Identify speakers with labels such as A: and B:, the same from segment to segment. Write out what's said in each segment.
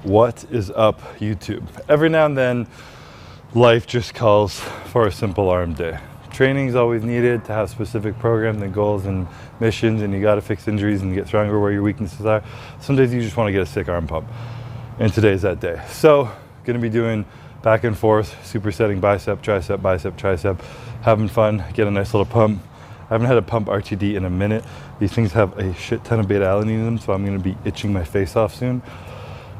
A: What is up, YouTube? Every now and then, life just calls for a simple arm day. Training is always needed to have specific programs and goals and missions, and you got to fix injuries and get stronger where your weaknesses are. Some days you just want to get a sick arm pump, and today's that day. So, gonna be doing back and forth, supersetting bicep, tricep, having fun, get a nice little pump. I haven't had a pump RTD in a minute. These things have a shit ton of beta alanine in them, so I'm gonna be itching my face off soon.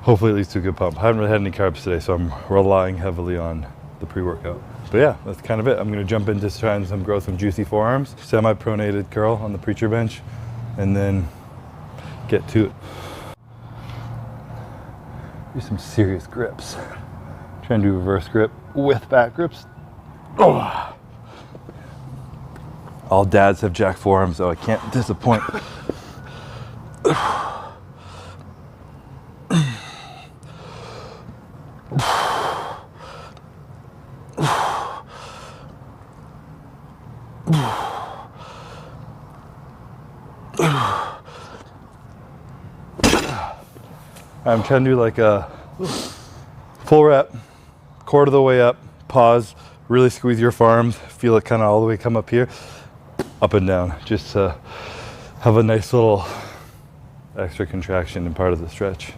A: Hopefully it leads to a good pump. I haven't really had any carbs today, so I'm relying heavily on the pre-workout. But yeah, that's kind of it. I'm gonna jump into trying some growth some juicy forearms, semi-pronated curl on the preacher bench, and then get to it. Do some serious grips. Try and do reverse grip with back grips. Oh. All dads have jack forearms, so I can't disappoint. I'm trying to do like a full rep, quarter of the way up, pause, really squeeze your forearms, feel it kind of all the way come up here, up and down, just to have a nice little extra contraction in part of the stretch.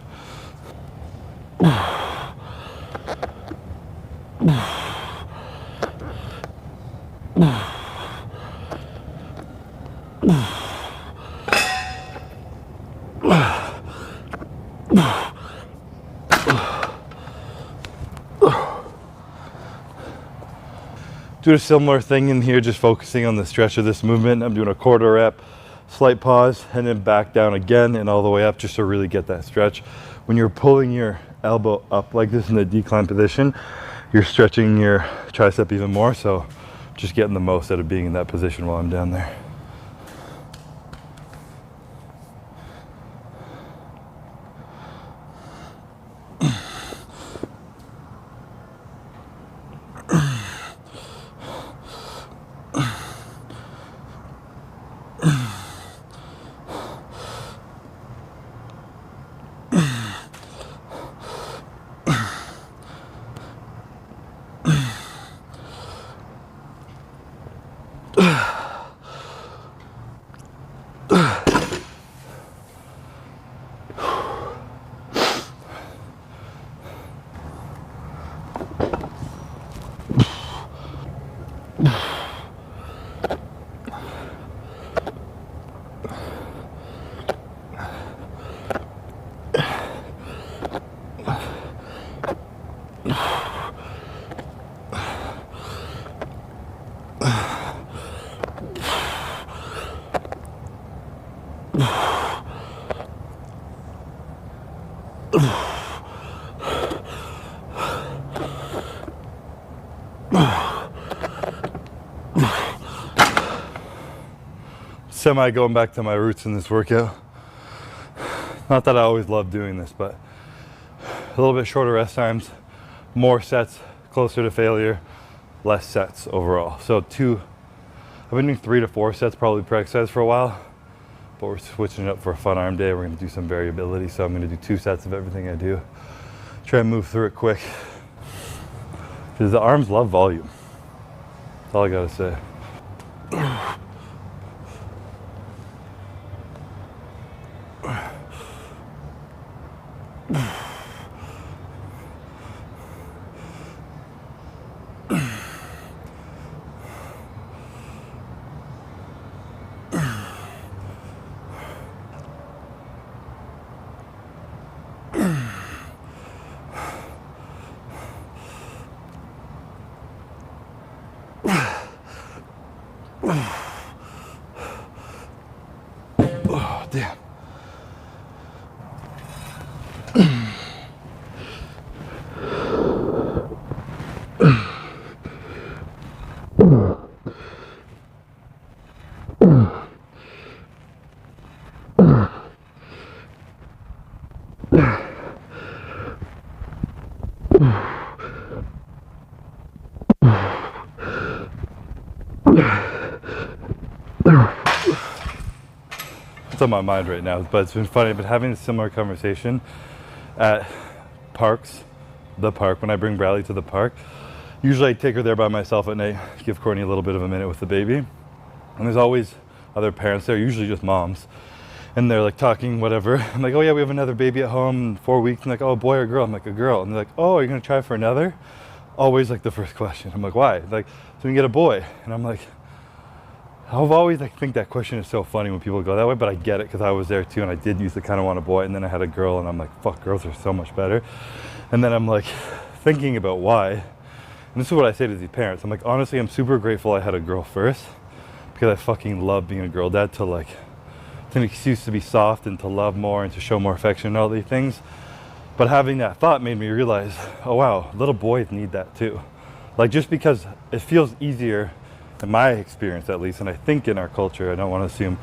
A: Do a similar thing in here, just focusing on the stretch of this movement. I'm doing a quarter rep, slight pause, and then back down again and all the way up just to really get that stretch. When you're pulling your elbow up like this in the decline position, you're stretching your tricep even more, so just getting the most out of being in that position while I'm down there. Semi going back to my roots in this workout. Not that I always love doing this, but a little bit shorter rest times, more sets closer to failure, less sets overall. So I've been doing 3 to 4 sets probably per exercise for a while, but we're switching it up for a fun arm day. We're gonna do some variability, so I'm gonna do 2 sets of everything I do. Try and move through it quick, because the arms love volume. That's all I gotta say. Oh, damn. It's on my mind right now, but it's been funny. I've been having a similar conversation at the park, when I bring Bradley to the park, usually I take her there by myself at night, give Courtney a little bit of a minute with the baby. And there's always other parents there, usually just moms. And they're like talking, whatever. I'm like, oh yeah, we have another baby at home in 4 weeks. I'm like, oh, a boy or a girl? I'm like, a girl. And they're like, oh, are you gonna try for another? Always like the first question. I'm like, why? Like, so we can get a boy. And I'm like, I've always like think that question is so funny when people go that way, but I get it because I was there too, and I did used to kind of want a boy, and then I had a girl, and I'm like, fuck, girls are so much better. And then I'm like thinking about why. And this is what I say to these parents. I'm like, honestly, I'm super grateful I had a girl first, because I fucking love being a girl dad. To like, it's an excuse to be soft and to love more and to show more affection and all these things. But having that thought made me realize, oh wow, little boys need that too. Like, just because it feels easier, in my experience at least, and I think in our culture, I don't want to assume,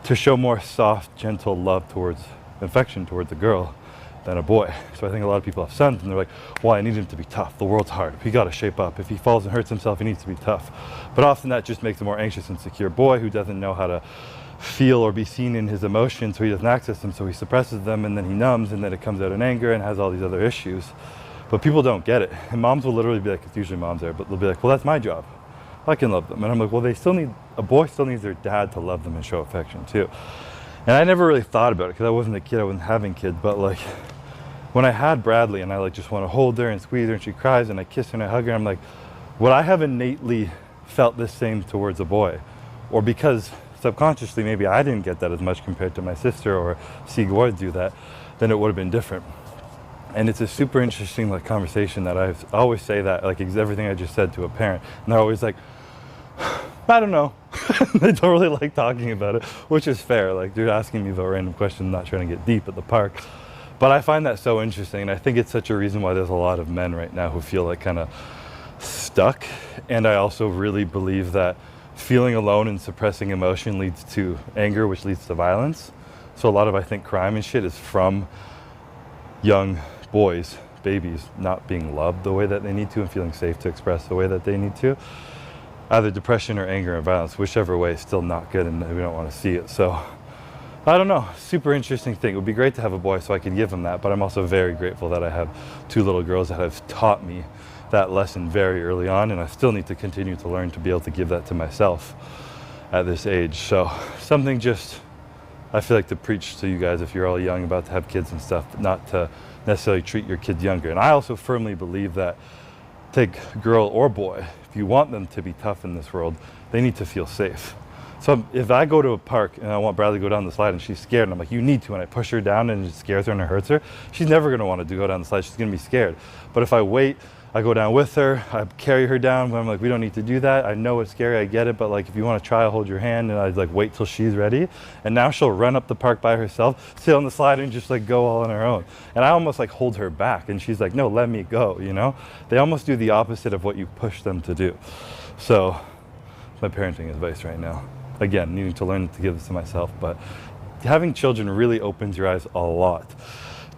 A: to show more soft, gentle love towards, affection towards a girl than a boy. So I think a lot of people have sons and they're like, well, I need him to be tough. The world's hard. He got to shape up. If he falls and hurts himself, he needs to be tough. But often that just makes a more anxious, insecure boy who doesn't know how to feel or be seen in his emotions, so he doesn't access them, so he suppresses them, and then he numbs, and then it comes out in anger and has all these other issues. But people don't get it. And moms will literally be like, it's usually moms there, but they'll be like, well, that's my job. I can love them. And I'm like, well, a boy still needs their dad to love them and show affection too. And I never really thought about it because I wasn't a kid, I wasn't having kids, but like, when I had Bradley and I like just want to hold her and squeeze her and she cries and I kiss her and I hug her, I'm like, would I have innately felt the same towards a boy? Or because subconsciously maybe I didn't get that as much compared to my sister or see Gord do that, then it would have been different. And it's a super interesting like conversation that I always say that, like everything I just said to a parent, and they're always like, I don't know. They don't really like talking about it, which is fair. Like, they're asking me about random questions, not trying to get deep at the park. But I find that so interesting, and I think it's such a reason why there's a lot of men right now who feel like kind of stuck. And I also really believe that feeling alone and suppressing emotion leads to anger, which leads to violence. So a lot of, I think, crime and shit is from young boys, babies, not being loved the way that they need to and feeling safe to express the way that they need to. Either depression or anger and violence, whichever way is still not good, and we don't want to see it. So I don't know, super interesting thing. It would be great to have a boy so I could give him that, but I'm also very grateful that I have two little girls that have taught me that lesson very early on, and I still need to continue to learn to be able to give that to myself at this age. So something just, I feel like, to preach to you guys if you're all young about to have kids and stuff, but not to necessarily treat your kids younger. And I also firmly believe that, take girl or boy, if you want them to be tough in this world, they need to feel safe. So if I go to a park and I want Bradley to go down the slide and she's scared, and I'm like, you need to, and I push her down and it scares her and it hurts her, she's never going to want to go down the slide. She's going to be scared. But if I wait, I go down with her, I carry her down, but I'm like, we don't need to do that. I know it's scary, I get it, but like, if you want to try, I'll hold your hand, and I like wait till she's ready. And now she'll run up the park by herself, sit on the slide and just like go all on her own. And I almost like hold her back, and she's like, no, let me go, you know? They almost do the opposite of what you push them to do. So my parenting advice right now, again, needing to learn to give this to myself, but having children really opens your eyes a lot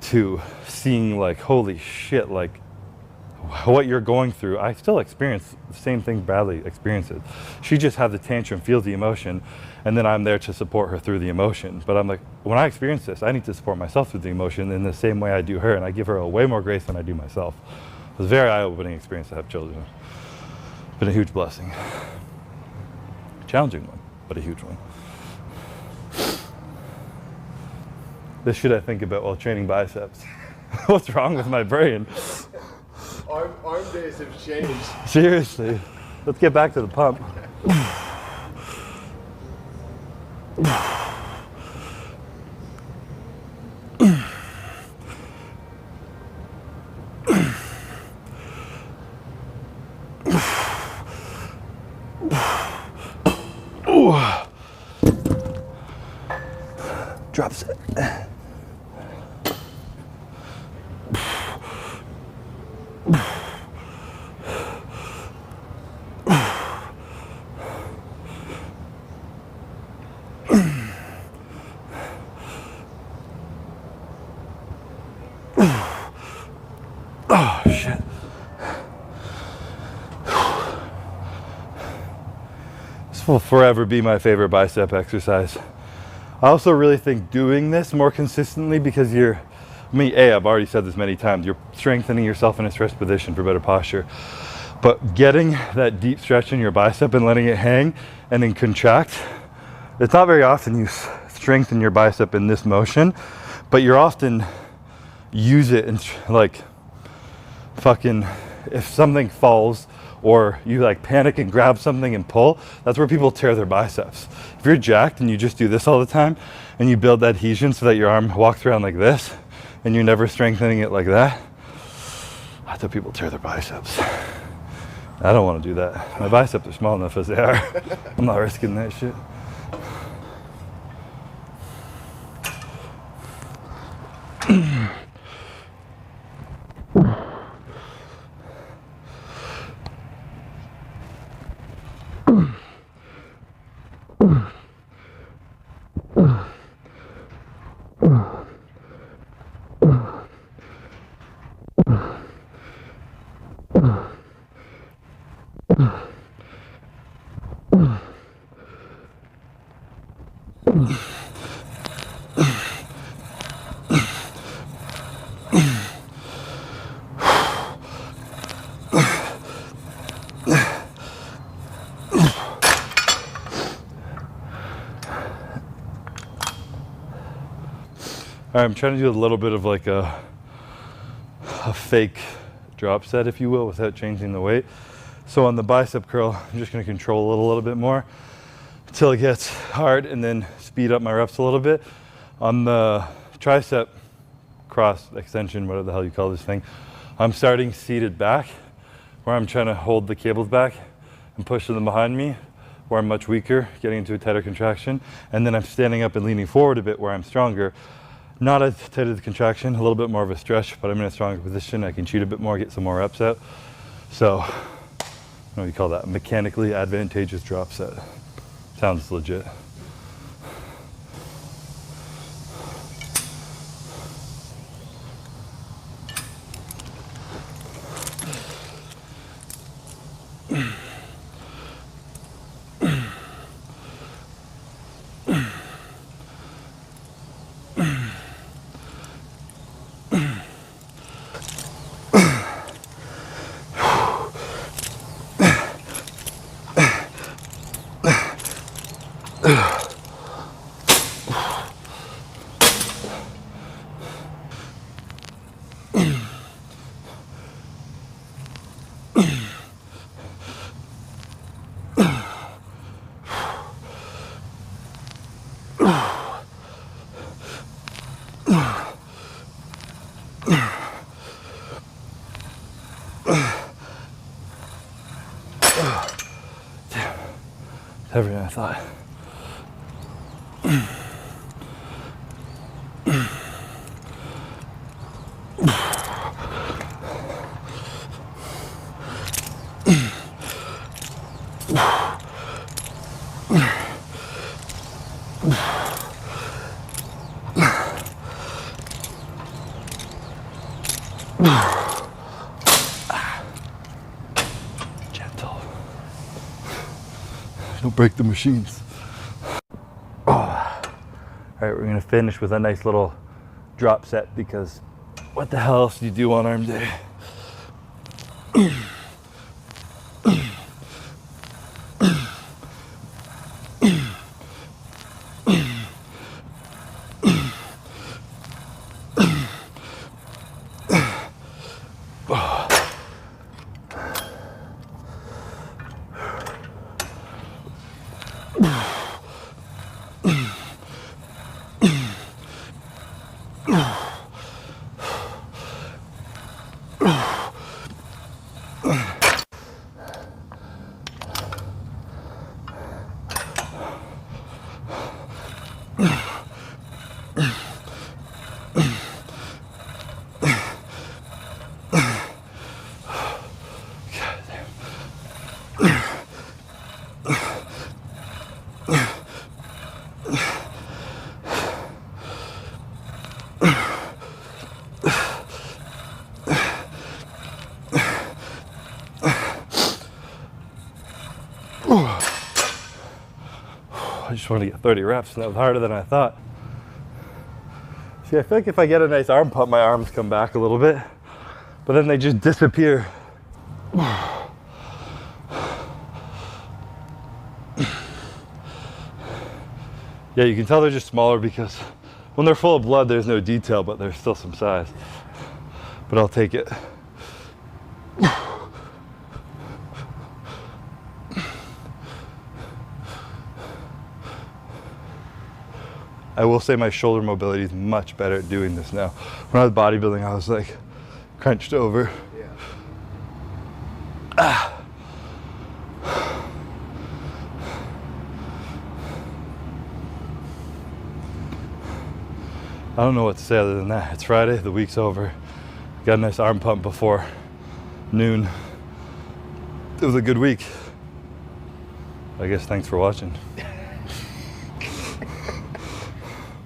A: to seeing like, holy shit, like, what you're going through. I still experience the same thing Bradley experiences. She just has the tantrum, feels the emotion, and then I'm there to support her through the emotion. But I'm like, when I experience this, I need to support myself through the emotion in the same way I do her, and I give her a way more grace than I do myself. It's a very eye-opening experience to have children. It's been a huge blessing. Challenging one, but a huge one. This shit I think about while training biceps. What's wrong with my brain?
B: Arm days have changed.
A: Seriously. Let's get back to the pump. Drop set. Oh, shit. This will forever be my favorite bicep exercise. I also really think doing this more consistently, because I've already said this many times, you're strengthening yourself in a stretch position for better posture. But getting that deep stretch in your bicep and letting it hang and then contract, it's not very often you strengthen your bicep in this motion, but you're often use it and like fucking, if something falls or you like panic and grab something and pull, that's where people tear their biceps. If you're jacked and you just do this all the time and you build that adhesion so that your arm walks around like this and you're never strengthening it like that, I thought people tear their biceps. I don't want to do that. My biceps are small enough as they are. I'm not risking that shit. All right, I'm trying to do a little bit of like a fake drop set, if you will, without changing the weight. So on the bicep curl, I'm just going to control it a little bit more until it gets hard and then speed up my reps a little bit. On the tricep cross extension, whatever the hell you call this thing, I'm starting seated back, where I'm trying to hold the cables back and push them behind me, where I'm much weaker, getting into a tighter contraction. And then I'm standing up and leaning forward a bit, where I'm stronger. Not as tight as the contraction, a little bit more of a stretch, but I'm in a stronger position. I can cheat a bit more, get some more reps out. So, what do you call that? Mechanically advantageous drop set. Sounds legit. Everything I thought. Gentle. Don't break the machines. Oh. All right, we're gonna finish with a nice little drop set, because what the hell else do you do on arm day? I just wanted to get 30 reps, and that was harder than I thought. See, I feel like if I get a nice arm pump, my arms come back a little bit, but then they just disappear. Yeah, you can tell they're just smaller because when they're full of blood, there's no detail, but there's still some size. But I'll take it. I will say my shoulder mobility is much better at doing this now. When I was bodybuilding, I was like crunched over.
B: Yeah.
A: Ah. I don't know what to say other than that. It's Friday, the week's over. Got a nice arm pump before noon. It was a good week. I guess thanks for watching.